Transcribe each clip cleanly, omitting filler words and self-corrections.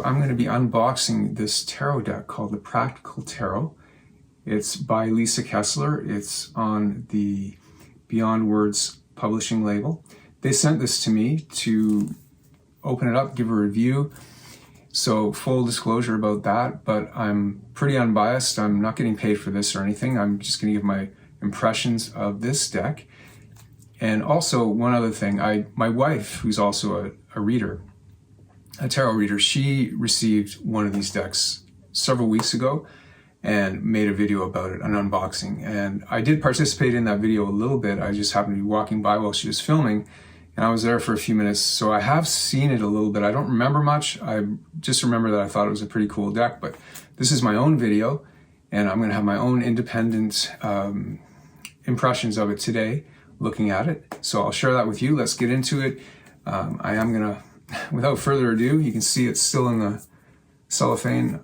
I'm going to be unboxing this tarot deck called the Practical Tarot. It's by Lisa Kessler. It's on the Beyond Words publishing label. They sent this to me to open it up, give a review. So full disclosure about that, but I'm pretty unbiased. I'm not getting paid for this or anything. I'm just going to give my impressions of this deck. And also one other thing, my wife, who's also a reader, a tarot reader, she received one of these decks several weeks ago and made a video about it, an unboxing. And I did participate in that video a little bit. I just happened to be walking by while she was filming, and I was there for a few minutes. So I have seen it a little bit. I don't remember much. I just remember that I thought it was a pretty cool deck, but this is my own video, and I'm gonna have my own independent impressions of it today, looking at it. So I'll share that with you. Let's get into it. I am gonna, without further ado, you can see it's still in the cellophane.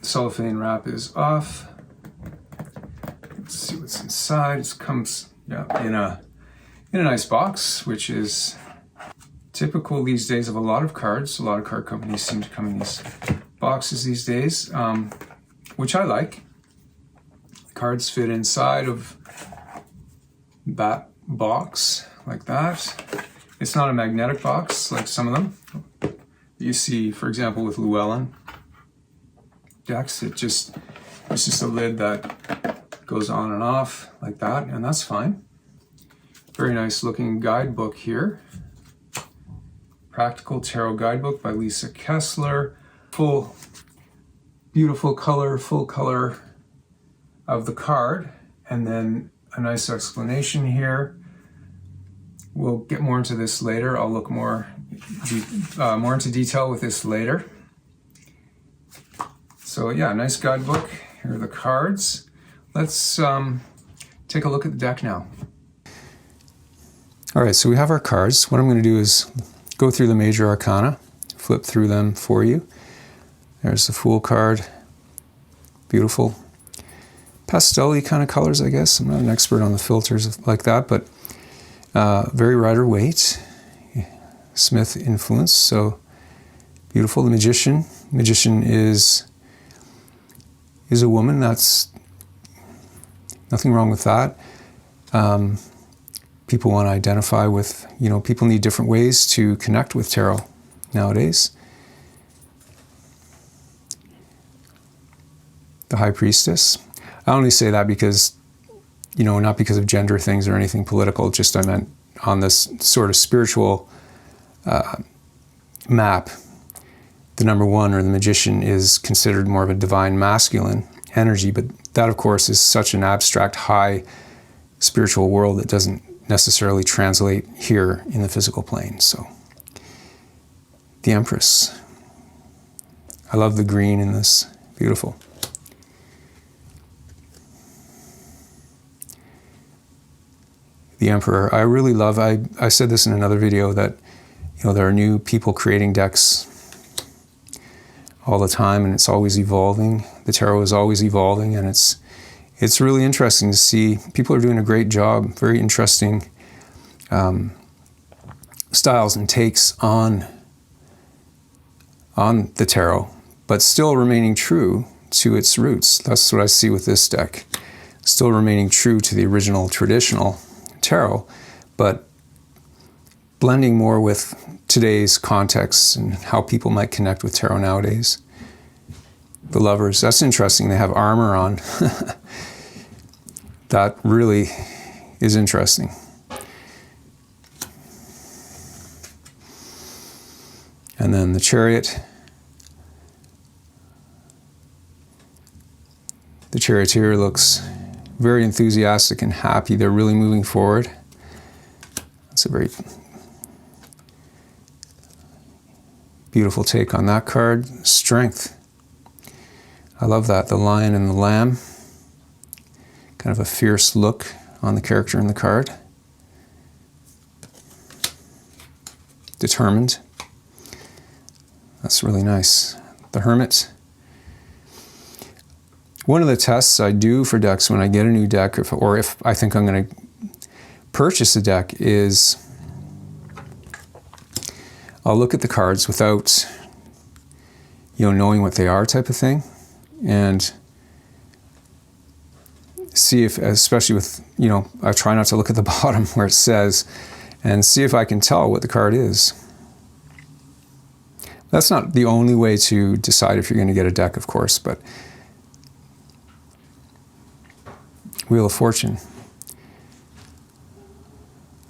Cellophane wrap is off. Let's see what's inside. It comes in a nice box, which is typical these days of a lot of cards. A lot of card companies seem to come in these boxes these days, which I like. The cards fit inside of that box like that. It's not a magnetic box like some of them that you see, for example, with Llewellyn decks. It's just a lid that goes on and off like that, and that's fine. Very nice looking guidebook here. Practical Tarot Guidebook by Lisa Kessler. Full, beautiful color, full color of the card, and then a nice explanation here. We'll get more into this later. I'll look more into detail with this later. So yeah, nice guidebook. Here are the cards. Let's take a look at the deck now. All right, so we have our cards. What I'm going to do is go through the major arcana, flip through them for you. There's the Fool card. Beautiful. Pastel-y kind of colors, I guess. I'm not an expert on the filters like that, but very Rider-Waite. Smith influence, so beautiful. The Magician. Magician is a woman. That's nothing wrong with that. People want to identify with, people need different ways to connect with tarot nowadays. The High Priestess. I only say that because, not because of gender things or anything political, just I meant on this sort of spiritual map. The number one, or the Magician, is considered more of a divine masculine energy, but that, of course, is such an abstract, high spiritual world that doesn't necessarily translate here in the physical plane. So, the Empress. I love the green in this. Beautiful. The Emperor. I really love, I said this in another video, that there are new people creating decks all the time, and it's always evolving. The tarot is always evolving, and it's really interesting to see. People are doing a great job, very interesting styles and takes on the tarot, but still remaining true to its roots. That's what I see with this deck. Still remaining true to the original traditional tarot, but blending more with today's context and how people might connect with tarot nowadays. The Lovers, that's interesting. They have armor on. That really is interesting. And then the Chariot. The charioteer looks very enthusiastic and happy. They're really moving forward. That's a very beautiful take on that card. Strength. I love that. The Lion and the Lamb. Kind of a fierce look on the character in the card. Determined. That's really nice. The Hermit. One of the tests I do for decks when I get a new deck, or if I think I'm going to purchase a deck, is I'll look at the cards without, knowing what they are, type of thing, and see if, especially with, I try not to look at the bottom where it says, and see if I can tell what the card is. That's not the only way to decide if you're going to get a deck, of course, but Wheel of Fortune.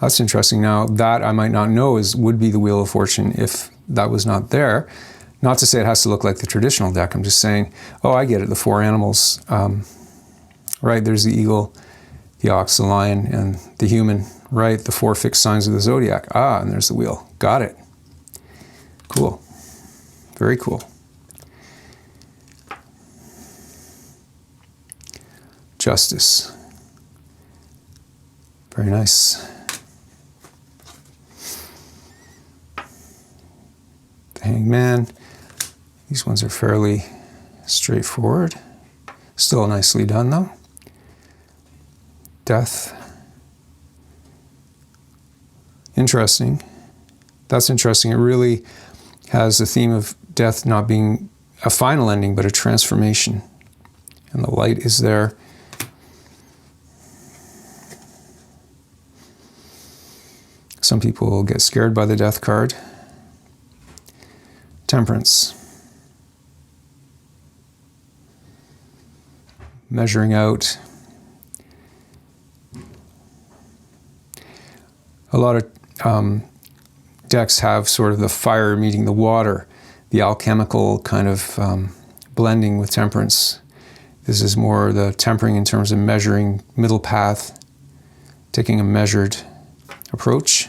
That's interesting. Now, that I might not know would be the Wheel of Fortune if that was not there. Not to say it has to look like the traditional deck. I'm just saying, oh, I get it. The 4 animals, right? There's the eagle, the ox, the lion, and the human, right? The 4 fixed signs of the zodiac. Ah, and there's the wheel. Got it. Cool. Very cool. Justice. Very nice. The Hanged Man. These ones are fairly straightforward. Still nicely done though. Death. Interesting. That's interesting. It really has the theme of death not being a final ending, but a transformation. And the light is there. Some people get scared by the death card. Temperance. Measuring out. A lot of decks have sort of the fire meeting the water, the alchemical kind of blending with temperance. This is more the tempering in terms of measuring, middle path, taking a measured approach.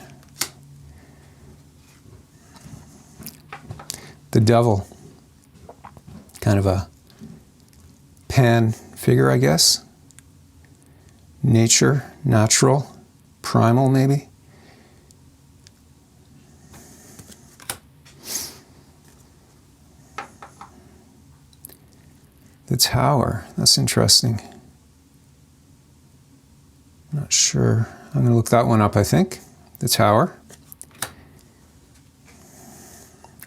The Devil, kind of a pan figure, I guess. Nature, natural, primal maybe. The Tower, that's interesting. Not sure. I'm going to look that one up, I think. The Tower.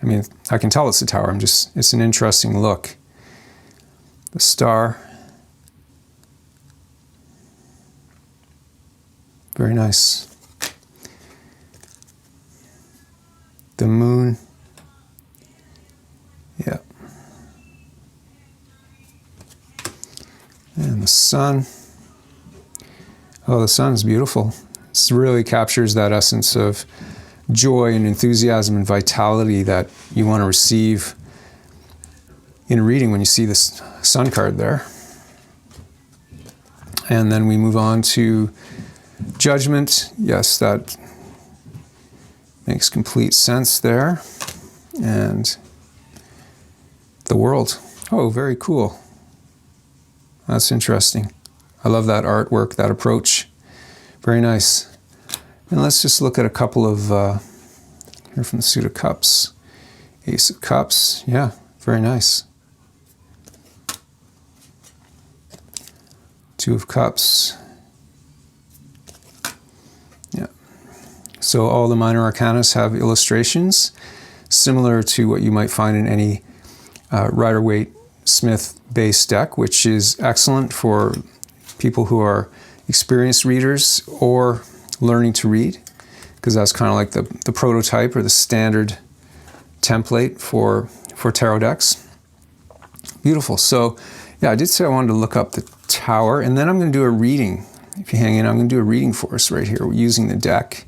I mean, I can tell it's the Tower. It's an interesting look. The Star. Very nice. The Moon. Yeah. And the Sun. Oh, the Sun is beautiful. This really captures that essence of joy and enthusiasm and vitality that you want to receive in a reading when you see this Sun card there. And then we move on to Judgment. Yes, that makes complete sense there. And the World. Oh, very cool. That's interesting. I love that artwork, that approach. Very nice. And let's just look at a couple of, here from the Suit of Cups. Ace of Cups, yeah, very nice. Two of Cups. Yeah. So all the minor arcanas have illustrations, similar to what you might find in any Rider-Waite-Smith based deck, which is excellent for people who are experienced readers or learning to read, because that's kind of like the prototype or the standard template for tarot decks. Beautiful. So yeah, I did say I wanted to look up the Tower, and then I'm going to do a reading. If you hang in, I'm going to do a reading for us right here using the deck.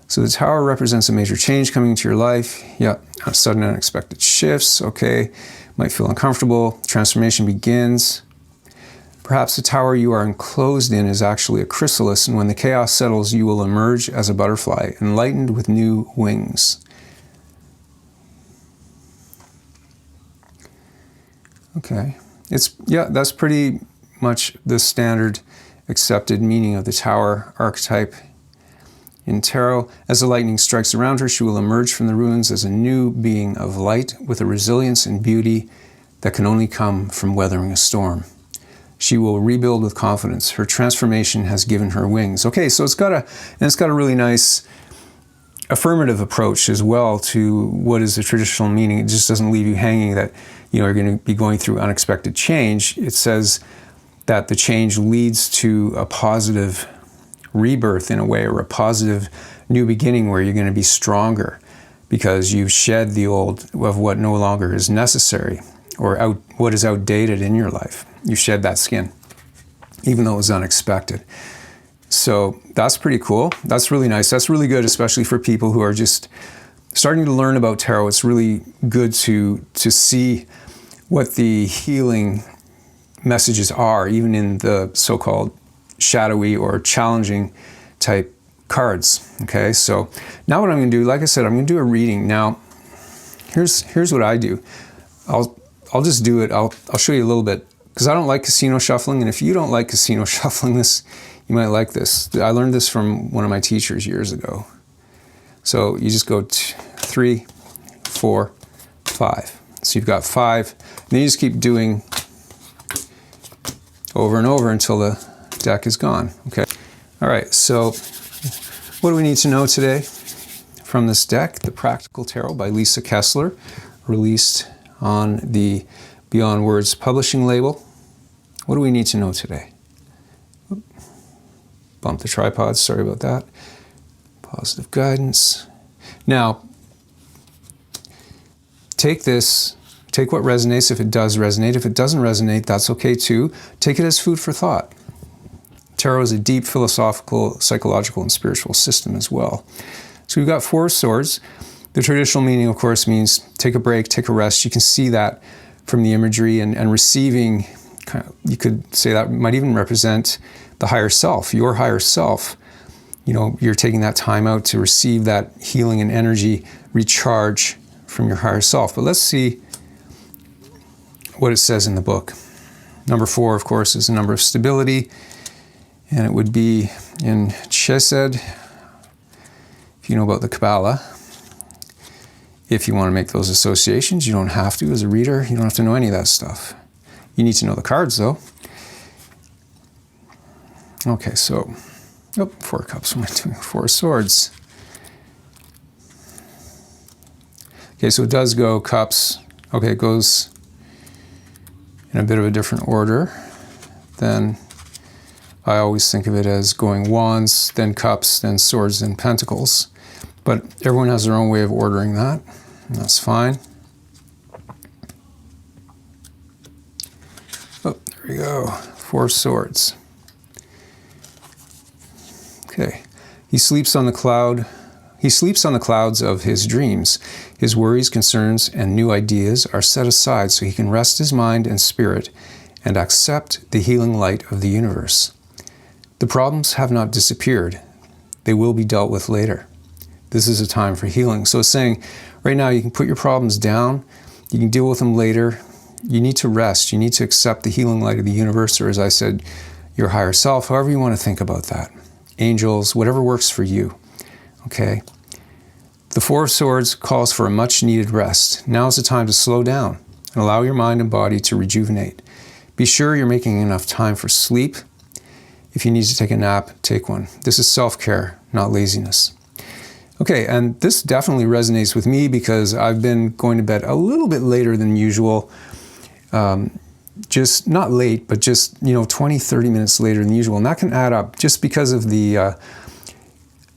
So the Tower represents a major change coming into your life. Yeah, sudden unexpected shifts. Okay, might feel uncomfortable. Transformation begins. Perhaps the tower you are enclosed in is actually a chrysalis, and when the chaos settles, you will emerge as a butterfly, enlightened with new wings. Okay, that's pretty much the standard accepted meaning of the Tower archetype in tarot. As the lightning strikes around her, she will emerge from the ruins as a new being of light with a resilience and beauty that can only come from weathering a storm. She will rebuild with confidence. Her transformation has given her wings. Okay, so it's got a really nice affirmative approach as well to what is the traditional meaning. It just doesn't leave you hanging that you're going to be going through unexpected change. It says that the change leads to a positive rebirth in a way, or a positive new beginning where you're going to be stronger because you've shed the old of what no longer is necessary, or what is outdated in your life. You shed that skin, even though it was unexpected. So that's pretty cool. That's really nice. That's really good, especially for people who are just starting to learn about tarot. It's really good to see what the healing messages are, even in the so-called shadowy or challenging type cards. Okay, so now what I'm going to do, like I said, I'm going to do a reading. Now, here's what I do. I'll just do it. I'll show you a little bit, because I don't like casino shuffling, and if you don't like casino shuffling, you might like this. I learned this from one of my teachers years ago. So you just go 3, 4, 5. So you've got 5. And then you just keep doing over and over until the deck is gone. Okay. All right. So what do we need to know today from this deck? The Practical Tarot by Lisa Kessler, released on the Beyond Words publishing label. What do we need to know today? Bump the tripod, sorry about that. Positive guidance. Now, take what resonates if it does resonate. If it doesn't resonate, that's okay too. Take it as food for thought. Tarot is a deep philosophical, psychological, and spiritual system as well. So we've got 4 swords. The traditional meaning, of course, means take a break, take a rest. You can see that from the imagery, and receiving, you could say that might even represent the higher self, your higher self. You're taking that time out to receive that healing and energy, recharge from your higher self. But let's see what it says in the book. Number 4, of course, is a number of stability, and it would be in Chesed, if you know about the Kabbalah. If you want to make those associations, you don't have to. As a reader, you don't have to know any of that stuff. You need to know the cards, though. Okay, so, 4 cups. What am I doing? 4 swords. Okay, so it does go cups. Okay, it goes in a bit of a different order than I always think of it, as going wands, then cups, then swords, then pentacles. But everyone has their own way of ordering that, and that's fine. Oh, there we go. 4 swords. Okay. He sleeps on the clouds of his dreams. His worries, concerns, and new ideas are set aside so he can rest his mind and spirit and accept the healing light of the universe. The problems have not disappeared. They will be dealt with later. This is a time for healing. So it's saying, right now you can put your problems down, you can deal with them later. You need to rest. You need to accept the healing light of the universe, or as I said, your higher self, however you want to think about that. Angels, whatever works for you. Okay? The 4 of Swords calls for a much needed rest. Now is the time to slow down and allow your mind and body to rejuvenate. Be sure you're making enough time for sleep. If you need to take a nap, take one. This is self-care, not laziness. Okay, and this definitely resonates with me because I've been going to bed a little bit later than usual. Just not late, but just 20, 30 minutes later than usual. And that can add up just because of the,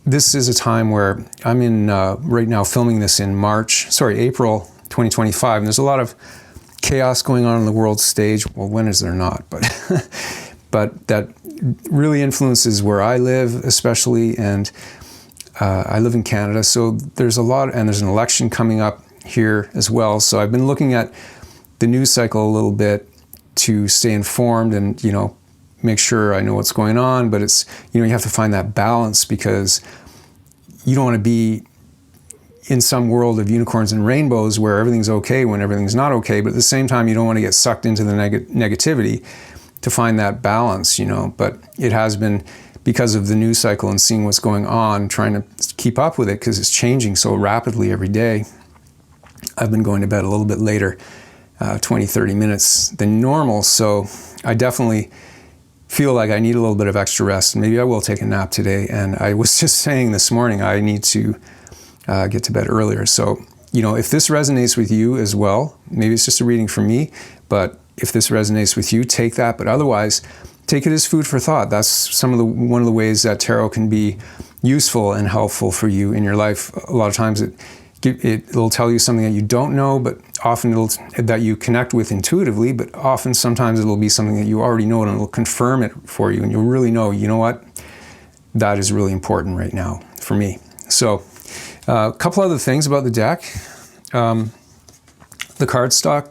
this is a time where I'm in right now filming this in April 2025. And there's a lot of chaos going on the world stage. Well, when is there not? But that really influences where I live, especially. And I live in Canada. So there's a lot, and there's an election coming up here as well. So I've been looking at the news cycle a little bit to stay informed and, make sure I know what's going on. But it's, you have to find that balance because you don't want to be in some world of unicorns and rainbows where everything's okay when everything's not okay. But at the same time, you don't want to get sucked into the negativity, to find that balance, But it has been because of the news cycle and seeing what's going on, trying to keep up with it because it's changing so rapidly every day, I've been going to bed a little bit later, 20, 30 minutes than normal. So I definitely feel like I need a little bit of extra rest. Maybe I will take a nap today. And I was just saying this morning, I need to get to bed earlier. So, if this resonates with you as well, maybe it's just a reading for me, but if this resonates with you, take that. But otherwise, take it as food for thought. That's one of the ways that tarot can be useful and helpful for you in your life. A lot of times it'll tell you something that you don't know, but often that you connect with intuitively, but often sometimes it'll be something that you already know and it'll confirm it for you. And you'll really know, you know what, that is really important right now for me. So a couple other things about the deck. The cardstock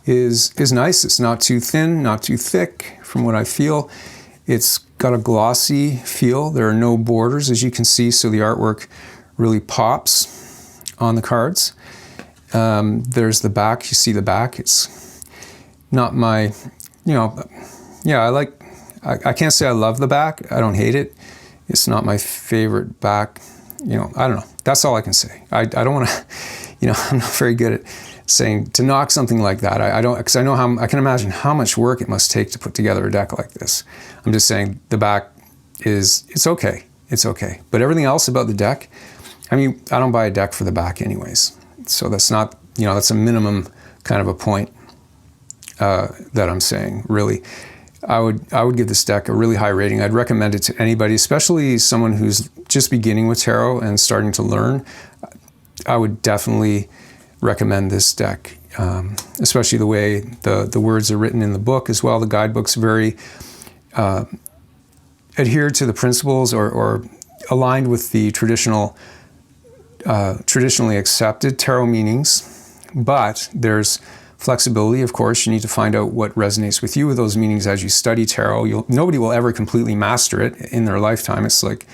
is nice. It's not too thin, not too thick from what I feel. It's got a glossy feel. There are no borders, as you can see, so the artwork really pops on the cards. There's the back. You see the back. It's not my, I can't say I love the back. I don't hate it. It's not my favorite back. I don't know. That's all I can say. I don't want to, I'm not very good at saying to knock something like that. I don't, because I can imagine how much work it must take to put together a deck like this. I'm just saying the back it's okay. It's okay. But everything else about the deck, I don't buy a deck for the back anyways. So that's not, that's a minimum kind of a point that I'm saying, really. I would give this deck a really high rating. I'd recommend it to anybody, especially someone who's just beginning with tarot and starting to learn. I would definitely recommend this deck, especially the way the words are written in the book as well. The guidebook's very adhered to the principles or aligned with the traditionally accepted tarot meanings, but there's flexibility. Of course, you need to find out what resonates with you with those meanings as you study tarot. Nobody will ever completely master it in their lifetime. It's like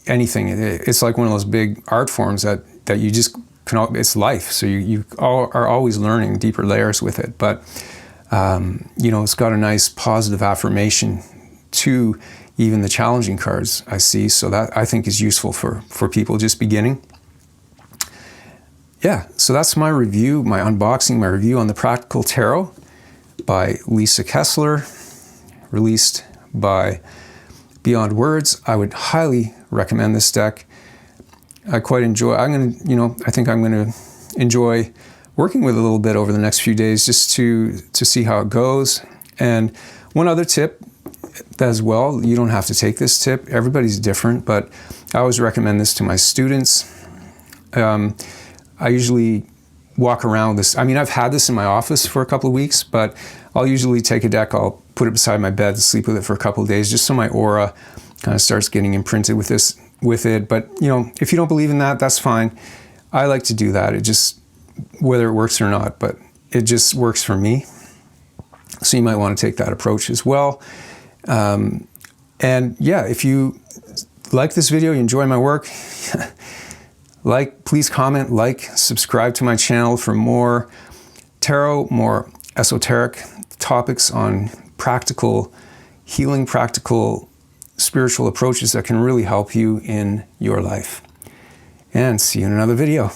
anything. It's like one of those big art forms that you just it's life. So you are always learning deeper layers with it. But it's got a nice positive affirmation to even the challenging cards I see. So that I think is useful for people just beginning. Yeah, so that's my review, my unboxing, my review on the Practical Tarot by Lisa Kessler, released by Beyond Words. I would highly recommend this deck. I quite enjoy, I think I'm going to enjoy working with it a little bit over the next few days just to see how it goes. And one other tip as well, you don't have to take this tip. Everybody's different, but I always recommend this to my students. I usually walk around this. I've had this in my office for a couple of weeks, but I'll usually take a deck, I'll put it beside my bed, sleep with it for a couple of days, just so my aura kind of starts getting imprinted with it. But, if you don't believe in that, that's fine. I like to do that. It just, whether it works or not, but it just works for me. So you might want to take that approach as well. And yeah, if you like this video, you enjoy my work, please comment, subscribe to my channel for more tarot, more esoteric topics on practical healing, practical spiritual approaches that can really help you in your life. And see you in another video.